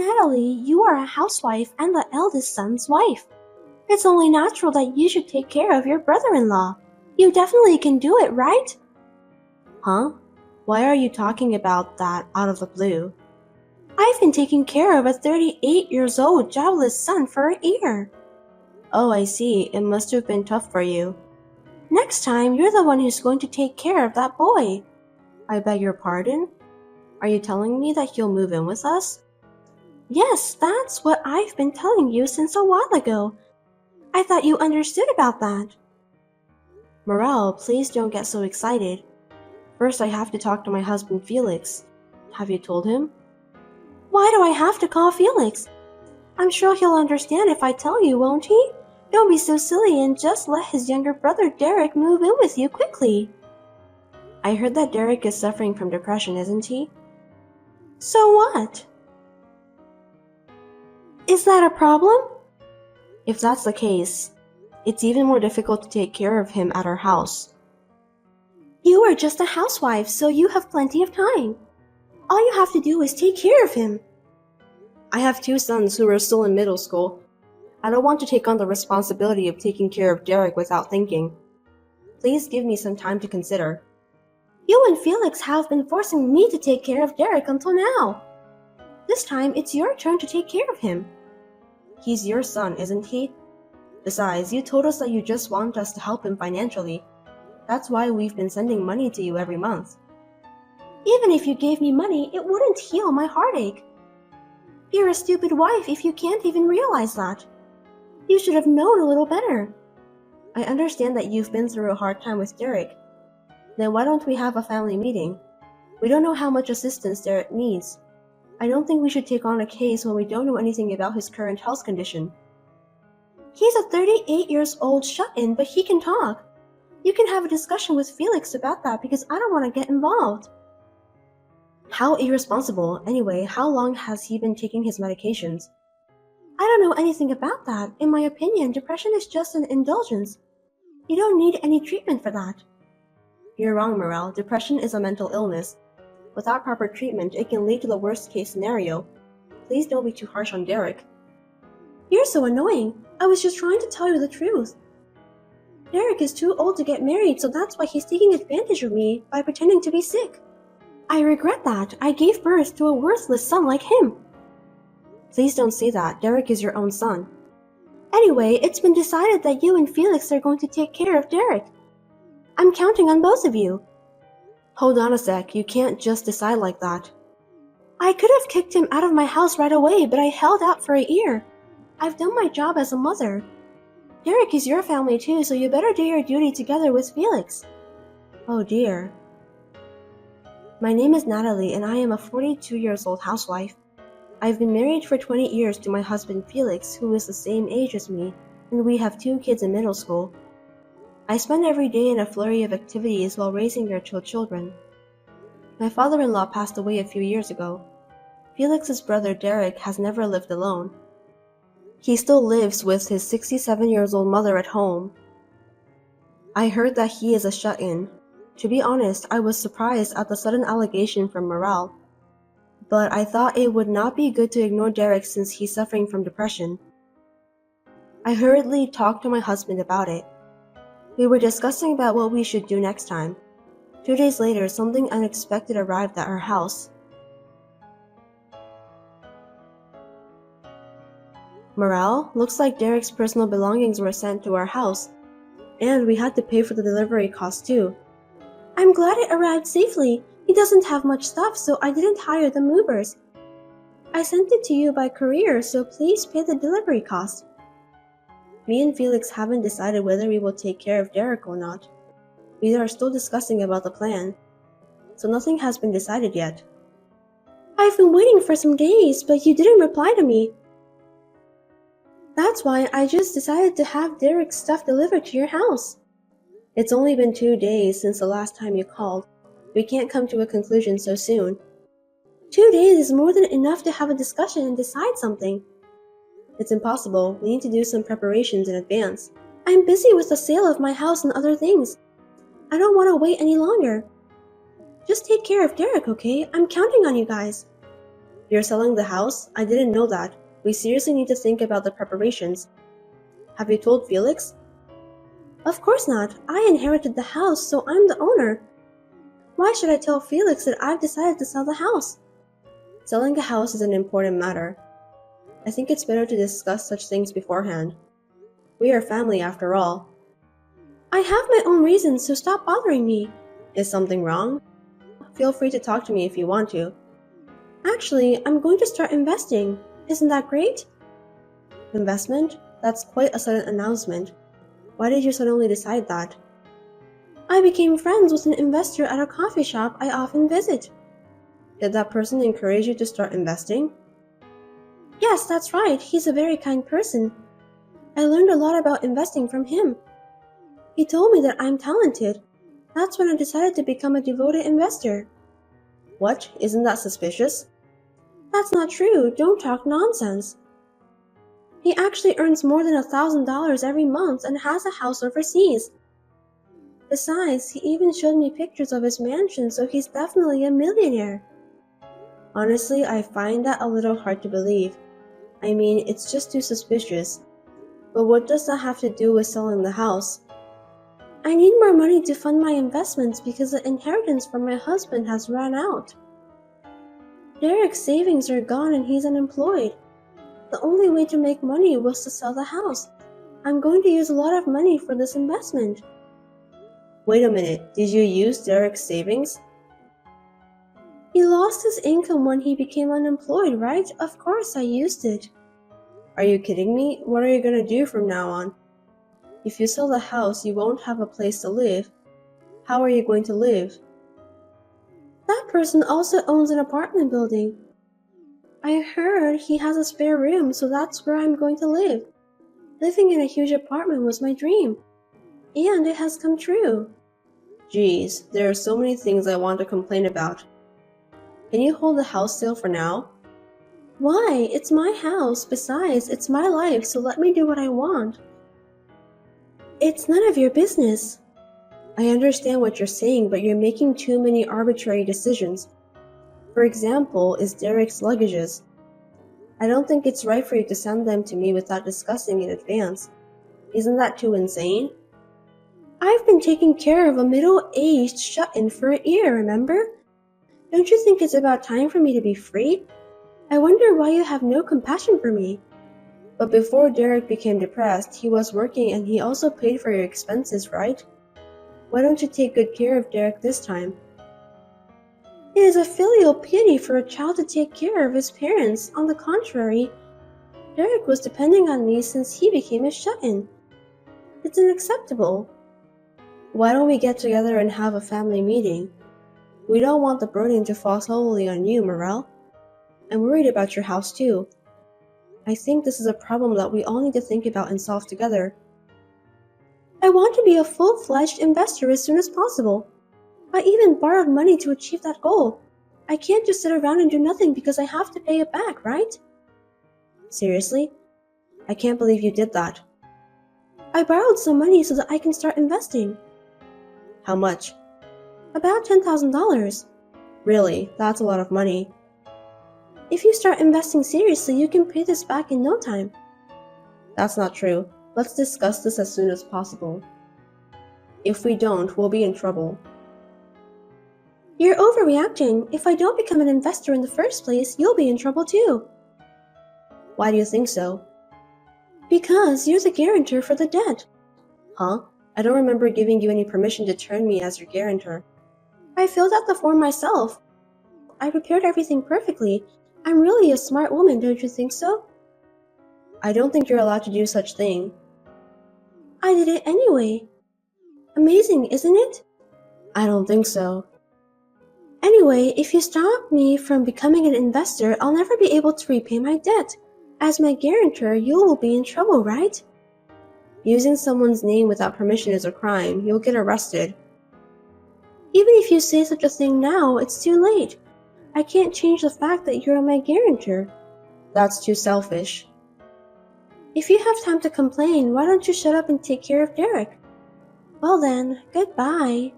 Natalie, you are a housewife and the eldest son's wife. It's only natural that you should take care of your brother-in-law. You definitely can do it, right? Huh? Why are you talking about that out of the blue? I've been taking care of a 38 years old jobless son for a year. Oh, I see. It must have been tough for you. Next time, you're the one who's going to take care of that boy. I beg your pardon? Are you telling me that he'll move in with us? Yes, that's what I've been telling you since a while ago. I thought you understood about that. Morale, please don't get so excited. First, I have to talk to my husband Felix. Have you told him? Why do I have to call Felix? I'm sure he'll understand if I tell you, won't he? Don't be so silly and just let his younger brother Derek move in with you quickly. I heard that Derek is suffering from depression, isn't he? So what? Is that a problem? If that's the case, it's even more difficult to take care of him at our house. You are just a housewife, so you have plenty of time. All you have to do is take care of him. I have 2 sons who are still in middle school. I don't want to take on the responsibility of taking care of Derek without thinking. Please give me some time to consider. You and Felix have been forcing me to take care of Derek until now. This time, it's your turn to take care of him. He's your son, isn't he? Besides, you told us that you just want us to help him financially. That's why we've been sending money to you every month. Even if you gave me money, it wouldn't heal my heartache. You're a stupid wife if you can't even realize that. You should have known a little better. I understand that you've been through a hard time with Derek. Then why don't we have a family meeting? We don't know how much assistance Derek needs. I don't think we should take on a case when we don't know anything about his current health condition. He's a 38 years old shut-in, but he can talk. You can have a discussion with Felix about that because I don't want to get involved. How irresponsible. Anyway, how long has he been taking his medications? I don't know anything about that. In my opinion, depression is just an indulgence. You don't need any treatment for that. You're wrong, Morel. Depression is a mental illness. Without proper treatment, it can lead to the worst-case scenario. Please don't be too harsh on Derek. You're so annoying. I was just trying to tell you the truth. Derek is too old to get married, so that's why he's taking advantage of me by pretending to be sick. I regret that. I gave birth to a worthless son like him. Please don't say that. Derek is your own son. Anyway, it's been decided that you and Felix are going to take care of Derek. I'm counting on both of you. Hold on a sec. You can't just decide like that. I could have kicked him out of my house right away, but I held out for a year. I've done my job as a mother. Derek is your family too, so you better do your duty together with Felix. Oh dear. My name is Natalie, and I am a 42-years-old housewife. I've been married for 20 years to my husband Felix, who is the same age as me, and we have 2 kids in middle school. I spend every day in a flurry of activities while raising their 2 children. My father-in-law passed away a few years ago. Felix's brother Derek has never lived alone. He still lives with his 67-years-old mother at home. I heard that he is a shut-in. To be honest, I was surprised at the sudden allegation from Morale. But I thought it would not be good to ignore Derek since he's suffering from depression. I hurriedly talked to my husband about it. We were discussing about what we should do next time. 2 days later, something unexpected arrived at our house. Morale, looks like Derek's personal belongings were sent to our house, and we had to pay for the delivery cost too. I'm glad it arrived safely. He doesn't have much stuff, so I didn't hire the movers. I sent it to you by courier, so please pay the delivery cost. Me and Felix haven't decided whether we will take care of Derek or not. We are still discussing about the plan, so nothing has been decided yet. I've been waiting for some days, but you didn't reply to me. That's why I just decided to have Derek's stuff delivered to your house. It's only been 2 days since the last time you called. We can't come to a conclusion so soon. 2 days is more than enough to have a discussion and decide something. It's impossible. We need to do some preparations in advance. I'm busy with the sale of my house and other things. I don't want to wait any longer. Just take care of Derek, okay? I'm counting on you guys. You're selling the house? I didn't know that. We seriously need to think about the preparations. Have you told Felix? Of course not. I inherited the house, so I'm the owner. Why should I tell Felix that I've decided to sell the house? Selling a house is an important matter. I think it's better to discuss such things beforehand. We are family after all. I have my own reasons, so stop bothering me. Is something wrong? Feel free to talk to me if you want to. Actually, I'm going to start investing. Isn't that great? Investment? That's quite a sudden announcement. Why did you suddenly decide that? I became friends with an investor at a coffee shop I often visit. Did that person encourage you to start investing? Yes, that's right. He's a very kind person. I learned a lot about investing from him. He told me that I'm talented. That's when I decided to become a devoted investor. What? Isn't that suspicious? That's not true. Don't talk nonsense. He actually earns more than $1,000 every month and has a house overseas. Besides, he even showed me pictures of his mansion, so he's definitely a millionaire. Honestly, I find that a little hard to believe. I mean, it's just too suspicious. But what does that have to do with selling the house? I need more money to fund my investments because the inheritance from my husband has run out. Derek's savings are gone and he's unemployed. The only way to make money was to sell the house. I'm going to use a lot of money for this investment. Wait a minute, did you use Derek's savings? He lost his income when he became unemployed, right? Of course I used it. Are you kidding me? What are you going to do from now on? If you sell the house, you won't have a place to live. How are you going to live? That person also owns an apartment building. I heard he has a spare room, so that's where I'm going to live. Living in a huge apartment was my dream. And it has come true. Geez, there are so many things I want to complain about. Can you hold the house sale for now? Why? It's my house. Besides, it's my life, so let me do what I want. It's none of your business. I understand what you're saying, but you're making too many arbitrary decisions. For example, is Derek's luggages. I don't think it's right for you to send them to me without discussing in advance. Isn't that too insane? I've been taking care of a middle-aged shut-in for a year, remember? Don't you think it's about time for me to be free? I wonder why you have no compassion for me. But before Derek became depressed, he was working and he also paid for your expenses, right? Why don't you take good care of Derek this time? It is a filial piety for a child to take care of his parents. On the contrary, Derek was depending on me since he became a shut-in. It's unacceptable. Why don't we get together and have a family meeting? We don't want the burden to fall solely on you, Morel. I'm worried about your house too. I think this is a problem that we all need to think about and solve together. I want to be a full-fledged investor as soon as possible. I even borrowed money to achieve that goal. I can't just sit around and do nothing because I have to pay it back, right? Seriously? I can't believe you did that. I borrowed some money so that I can start investing. How much? About $10,000. Really? That's a lot of money. If you start investing seriously, you can pay this back in no time. That's not true. Let's discuss this as soon as possible. If we don't, we'll be in trouble. You're overreacting. If I don't become an investor in the first place, you'll be in trouble too. Why do you think so? Because you're the guarantor for the debt. Huh? I don't remember giving you any permission to turn me as your guarantor. I filled out the form myself. I prepared everything perfectly. I'm really a smart woman, don't you think so? I don't think you're allowed to do such thing. I did it anyway. Amazing, isn't it? I don't think so. Anyway, if you stop me from becoming an investor, I'll never be able to repay my debt. As my guarantor, you will be in trouble, right? Using someone's name without permission is a crime. You'll get arrested. Even if you say such a thing now, it's too late. I can't change the fact that you're my guarantor. That's too selfish. If you have time to complain, why don't you shut up and take care of Derek? Well then, goodbye.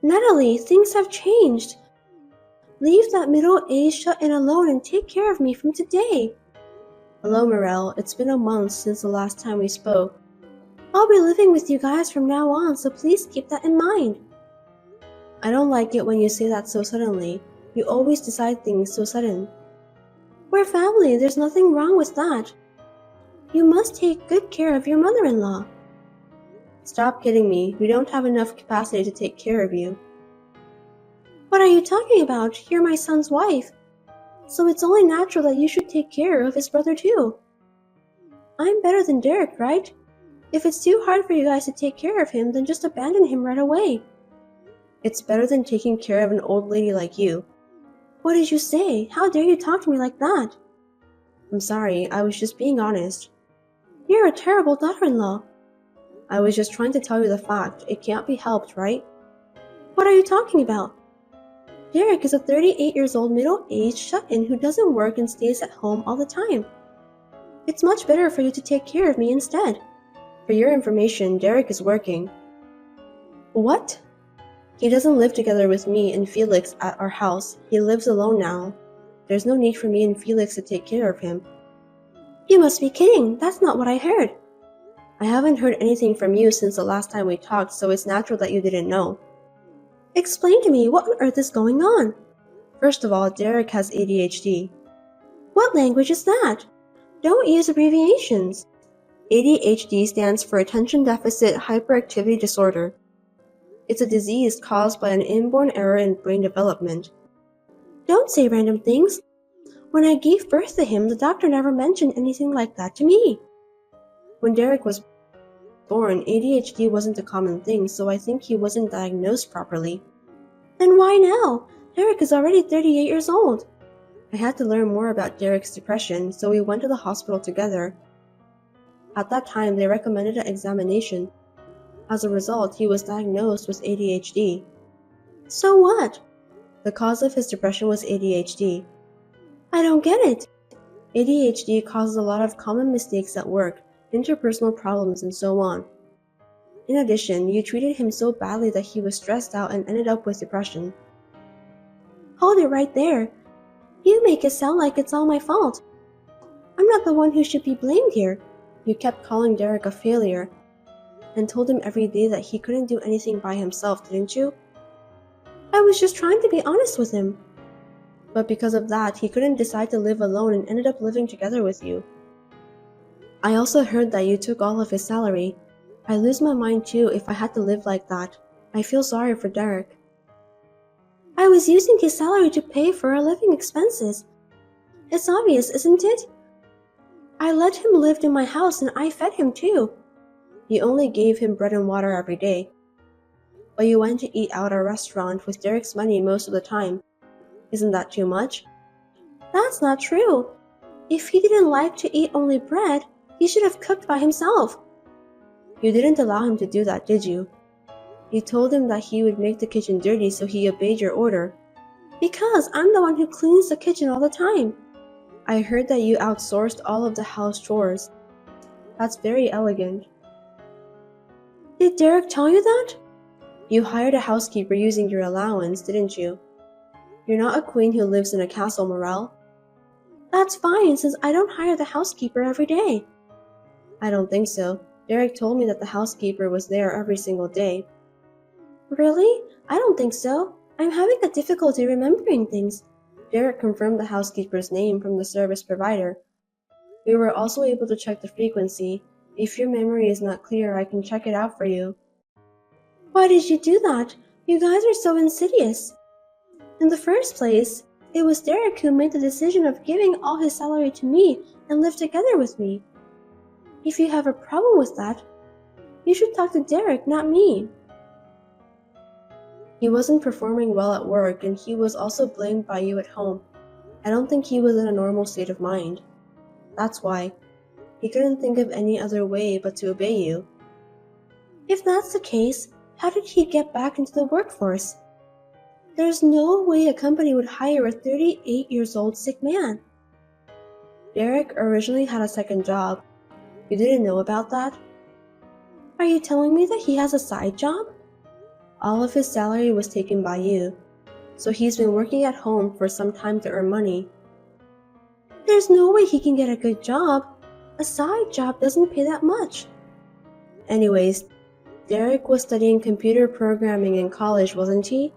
Natalie, things have changed. Leave that middle-aged shut-in alone and take care of me from today. Hello, Morel. It's been a month since the last time we spoke. I'll be living with you guys from now on, so please keep that in mind. I don't like it when you say that so suddenly. You always decide things so sudden. We're family, there's nothing wrong with that. You must take good care of your mother-in-law. Stop kidding me. We don't have enough capacity to take care of you. What are you talking about? You're my son's wife. So it's only natural that you should take care of his brother too. I'm better than Derek, right? If it's too hard for you guys to take care of him, then just abandon him right away. It's better than taking care of an old lady like you. What did you say? How dare you talk to me like that? I'm sorry, I was just being honest. You're a terrible daughter-in-law. I was just trying to tell you the fact. It can't be helped, right? What are you talking about? Derek is a 38-year-old middle-aged shut-in who doesn't work and stays at home all the time. It's much better for you to take care of me instead. For your information, Derek is working. What? He doesn't live together with me and Felix at our house. He lives alone now. There's no need for me and Felix to take care of him. You must be kidding. That's not what I heard. I haven't heard anything from you since the last time we talked, so it's natural that you didn't know. Explain to me, what on earth is going on? First of all, Derek has ADHD. What language is that? Don't use abbreviations. ADHD stands for Attention Deficit Hyperactivity Disorder. It's a disease caused by an inborn error in brain development. Don't say random things. When I gave birth to him, the doctor never mentioned anything like that to me. When Derek was born, ADHD wasn't a common thing, so I think he wasn't diagnosed properly. Then why now? Derek is already 38 years old. I had to learn more about Derek's depression, so we went to the hospital together. At that time, they recommended an examination. As a result, he was diagnosed with ADHD. So what? The cause of his depression was ADHD. I don't get it. ADHD causes a lot of common mistakes at work, interpersonal problems, and so on. In addition, you treated him so badly that he was stressed out and ended up with depression. Hold it right there. You make it sound like it's all my fault. I'm not the one who should be blamed here. You kept calling Derek a failure and told him every day that he couldn't do anything by himself, didn't you? I was just trying to be honest with him. But because of that, he couldn't decide to live alone and ended up living together with you. I also heard that you took all of his salary. I'd lose my mind too if I had to live like that. I feel sorry for Derek. I was using his salary to pay for our living expenses. It's obvious, isn't it? I let him live in my house and I fed him too. You only gave him bread and water every day. But you went to eat out at a restaurant with Derek's money most of the time. Isn't that too much? That's not true. If he didn't like to eat only bread, he should have cooked by himself. You didn't allow him to do that, did you? You told him that he would make the kitchen dirty, so he obeyed your order. Because I'm the one who cleans the kitchen all the time. I heard that you outsourced all of the house chores. That's very elegant. Did Derek tell you that? You hired a housekeeper using your allowance, didn't you? You're not a queen who lives in a castle, Morel. That's fine, since I don't hire the housekeeper every day. I don't think so. Derek told me that the housekeeper was there every single day. Really? I don't think so. I'm having a difficulty remembering things. Derek confirmed the housekeeper's name from the service provider. We were also able to check the frequency. If your memory is not clear, I can check it out for you. Why did you do that? You guys are so insidious. In the first place, it was Derek who made the decision of giving all his salary to me and live together with me. If you have a problem with that, you should talk to Derek, not me. He wasn't performing well at work, and he was also blamed by you at home. I don't think he was in a normal state of mind. That's why. He couldn't think of any other way but to obey you. If that's the case, how did he get back into the workforce? There's no way a company would hire a 38-year-old sick man. Derek originally had a second job. You didn't know about that? Are you telling me that he has a side job? All of his salary was taken by you, so he's been working at home for some time to earn money. There's no way he can get a good job. A side job doesn't pay that much. Anyways, Derek was studying computer programming in college, wasn't he?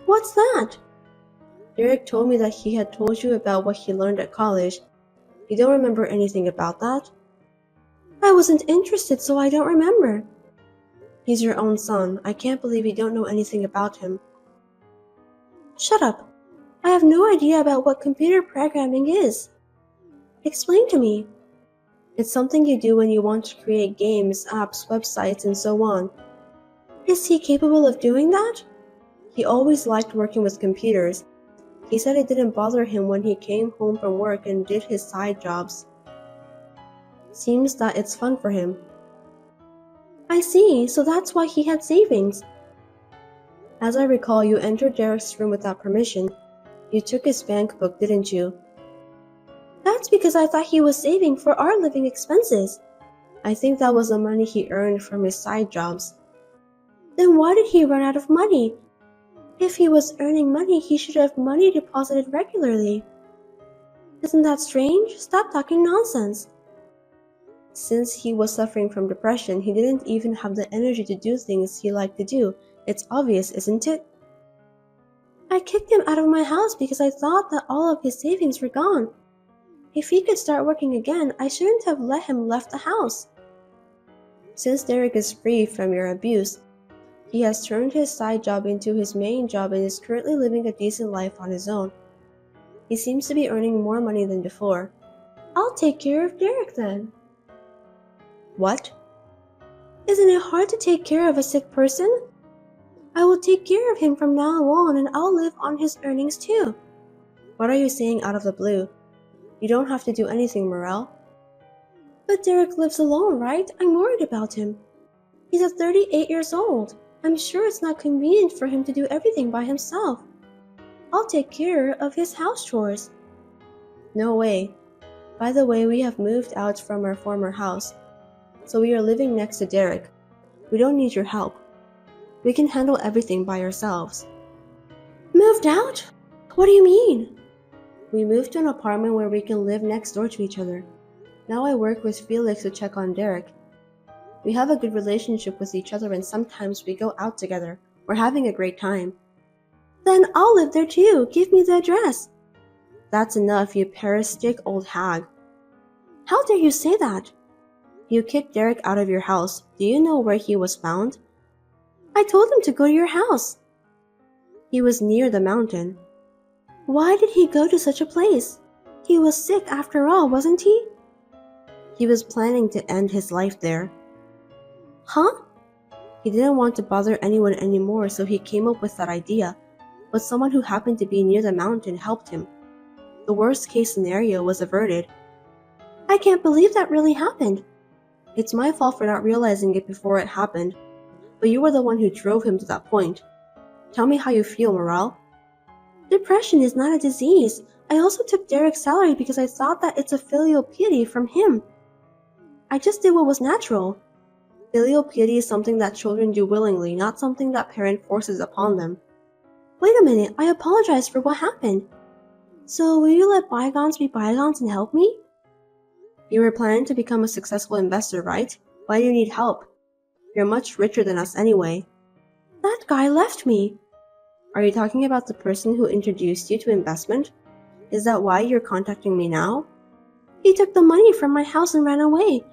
What's that? Derek told me that he had told you about what he learned at college. You don't remember anything about that? I wasn't interested, so I don't remember. He's your own son. I can't believe you don't know anything about him. Shut up. I have no idea about what computer programming is. Explain to me. It's something you do when you want to create games, apps, websites, and so on. Is he capable of doing that? He always liked working with computers. He said it didn't bother him when he came home from work and did his side jobs. Seems that it's fun for him. I see, so that's why he had savings. As I recall, you entered Derek's room without permission. You took his bank book, didn't you? That's because I thought he was saving for our living expenses. I think that was the money he earned from his side jobs. Then why did he run out of money? If he was earning money, he should have money deposited regularly. Isn't that strange? Stop talking nonsense. Since he was suffering from depression, he didn't even have the energy to do things he liked to do. It's obvious, isn't it? I kicked him out of my house because I thought that all of his savings were gone. If he could start working again, I shouldn't have let him left the house. Since Derek is free from your abuse, he has turned his side job into his main job and is currently living a decent life on his own. He seems to be earning more money than before. I'll take care of Derek then. What? Isn't it hard to take care of a sick person? I will take care of him from now on and I'll live on his earnings too. What are you saying out of the blue? You don't have to do anything, Morel. But Derek lives alone, right? I'm worried about him. He's at 38 years old. I'm sure it's not convenient for him to do everything by himself. I'll take care of his house chores. No way. By the way, we have moved out from our former house, so we are living next to Derek. We don't need your help. We can handle everything by ourselves. Moved out? What do you mean? We moved to an apartment where we can live next door to each other. Now I work with Felix to check on Derek. We have a good relationship with each other and sometimes we go out together. We're having a great time. Then I'll live there too. Give me the address. That's enough, you parasitic old hag. How dare you say that? You kicked Derek out of your house. Do you know where he was found? I told him to go to your house. He was near the mountain. Why did he go to such a place? He was sick after all, wasn't he? He was planning to end his life there. Huh? He didn't want to bother anyone anymore, so he came up with that idea. But someone who happened to be near the mountain helped him. The worst case scenario was averted. I can't believe that really happened. It's my fault for not realizing it before it happened. But you were the one who drove him to that point. Tell me how you feel, Morel. Depression is not a disease. I also took Derek's salary because I thought that it's a filial piety from him. I just did what was natural. Filial piety is something that children do willingly, not something that parent forces upon them. Wait a minute, I apologize for what happened. So will you let bygones be bygones and help me? You were planning to become a successful investor, right? Why do you need help? You're much richer than us anyway. That guy left me. Are you talking about the person who introduced you to investment? Is that why you're contacting me now? He took the money from my house and ran away.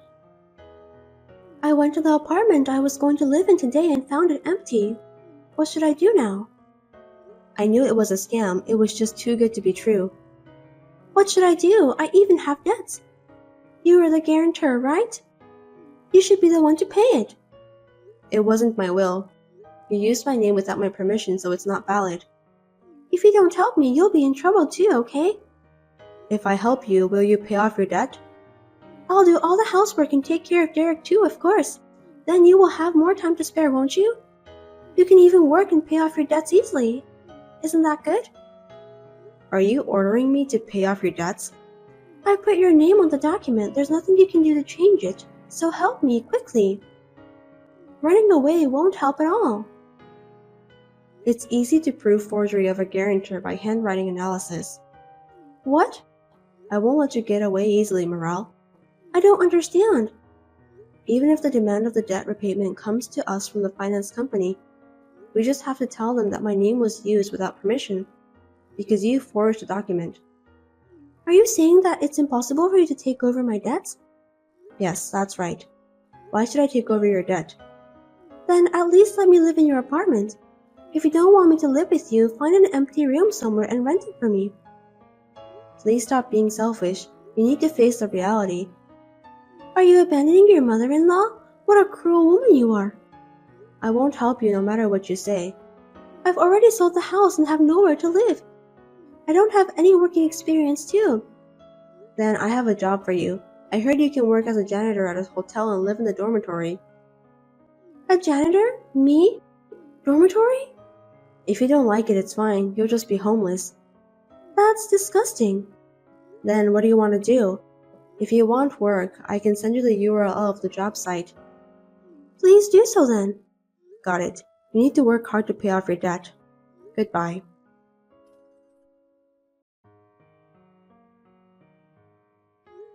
I went to the apartment I was going to live in today and found it empty. What should I do now? I knew it was a scam. It was just too good to be true. What should I do? I even have debts. You are the guarantor, right? You should be the one to pay it. It wasn't my will. You used my name without my permission, so it's not valid. If you don't help me, you'll be in trouble too, okay? If I help you, will you pay off your debt? I'll do all the housework and take care of Derek too, of course. Then you will have more time to spare, won't you? You can even work and pay off your debts easily. Isn't that good? Are you ordering me to pay off your debts? I put your name on the document. There's nothing you can do to change it. So help me quickly. Running away won't help at all. It's easy to prove forgery of a guarantor by handwriting analysis. What? I won't let you get away easily, Morale. I don't understand. Even if the demand of the debt repayment comes to us from the finance company, we just have to tell them that my name was used without permission, because you forged the document. Are you saying that it's impossible for you to take over my debts? Yes, that's right. Why should I take over your debt? Then at least let me live in your apartment. If you don't want me to live with you, find an empty room somewhere and rent it for me. Please stop being selfish. You need to face the reality. Are you abandoning your mother-in-law? What a cruel woman you are. I won't help you no matter what you say. I've already sold the house and have nowhere to live. I don't have any working experience too. Then I have a job for you. I heard you can work as a janitor at a hotel and live in the dormitory. A janitor? Me? Dormitory? If you don't like it, it's fine. You'll just be homeless. That's disgusting. Then what do you want to do? If you want work, I can send you the URL of the job site. Please do so then. Got it. You need to work hard to pay off your debt. Goodbye.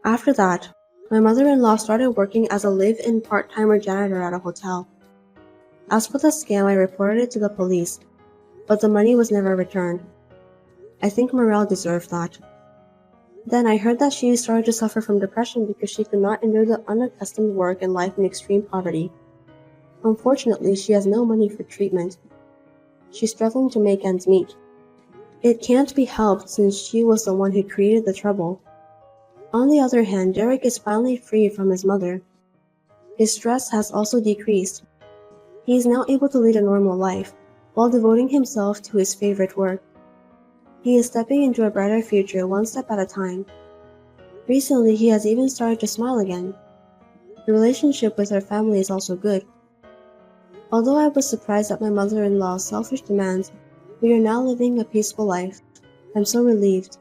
After that, my mother-in-law started working as a live-in part-timer janitor at a hotel. As for the scam, I reported it to the police, but the money was never returned. I think Morel deserved that. Then I heard that she started to suffer from depression because she could not endure the unaccustomed work and life in extreme poverty. Unfortunately, she has no money for treatment. She's struggling to make ends meet. It can't be helped since she was the one who created the trouble. On the other hand, Derek is finally free from his mother. His stress has also decreased. He is now able to lead a normal life, while devoting himself to his favorite work. He is stepping into a brighter future one step at a time. Recently, he has even started to smile again. The relationship with her family is also good. Although I was surprised at my mother-in-law's selfish demands, we are now living a peaceful life. I'm so relieved.